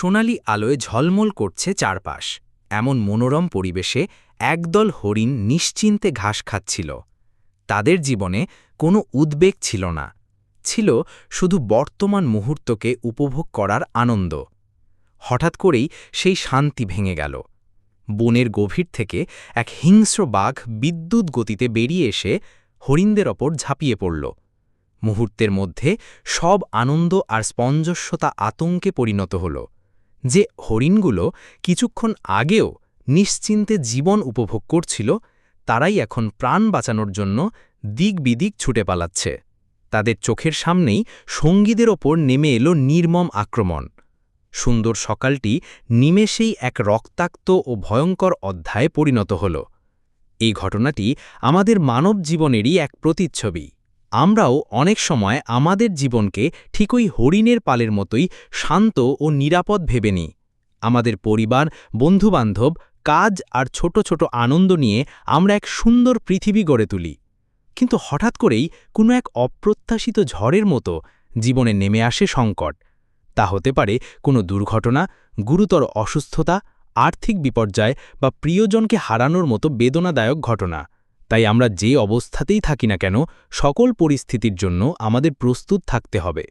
সোনালি আলোয় ঝলমল করছে চারপাশ। এমন মনোরম পরিবেশে একদল হরিণ নিশ্চিন্তে ঘাস খাচ্ছিল। তাদের জীবনে কোনো উদ্বেগ ছিল না, ছিল শুধু বর্তমান মুহূর্তকে উপভোগ করার আনন্দ। হঠাৎ করেই সেই শান্তি ভেঙে গেল। বনের গভীর থেকে এক হিংস্র বাঘ বিদ্যুৎ গতিতে বেরিয়ে এসে হরিণদের ওপর ঝাঁপিয়ে পড়ল। মুহূর্তের মধ্যে সব আনন্দ আর স্পঞ্জস্যতা আতঙ্কে পরিণত হল। যে হরিণগুলো কিছুক্ষণ আগেও নিশ্চিন্তে জীবন উপভোগ করছিল, তারাই এখন প্রাণ বাঁচানোর জন্য দিক বিদিক ছুটে পালাচ্ছে। তাদের চোখের সামনেই সঙ্গীদের ওপর নেমে এলো নির্মম আক্রমণ। সুন্দর সকালটি নিমেষেই এক রক্তাক্ত ও ভয়ঙ্কর অধ্যায়ে পরিণত হল। এই ঘটনাটি আমাদের মানব জীবনেরই এক প্রতিচ্ছবি। আমরাও অনেক সময় আমাদের জীবনকে ঠিক ওই হরিণের পালের মতোই শান্ত ও নিরাপদ ভেবে নিই। আমাদের পরিবার, বন্ধুবান্ধব, কাজ আর ছোট ছোট আনন্দ নিয়ে আমরা এক সুন্দর পৃথিবী গড়ে তুলি। কিন্তু হঠাৎ করেই কোনো এক অপ্রত্যাশিত ঝড়ের মতো জীবনে নেমে আসে সংকট। তা হতে পারে কোনো দুর্ঘটনা, গুরুতর অসুস্থতা, আর্থিক বিপর্যয় বা প্রিয়জনকে হারানোর মতো বেদনাদায়ক ঘটনা। তাই আমরা যে অবস্থাতেই থাকি না কেন, সকল পরিস্থিতির জন্য আমাদের প্রস্তুত থাকতে হবে।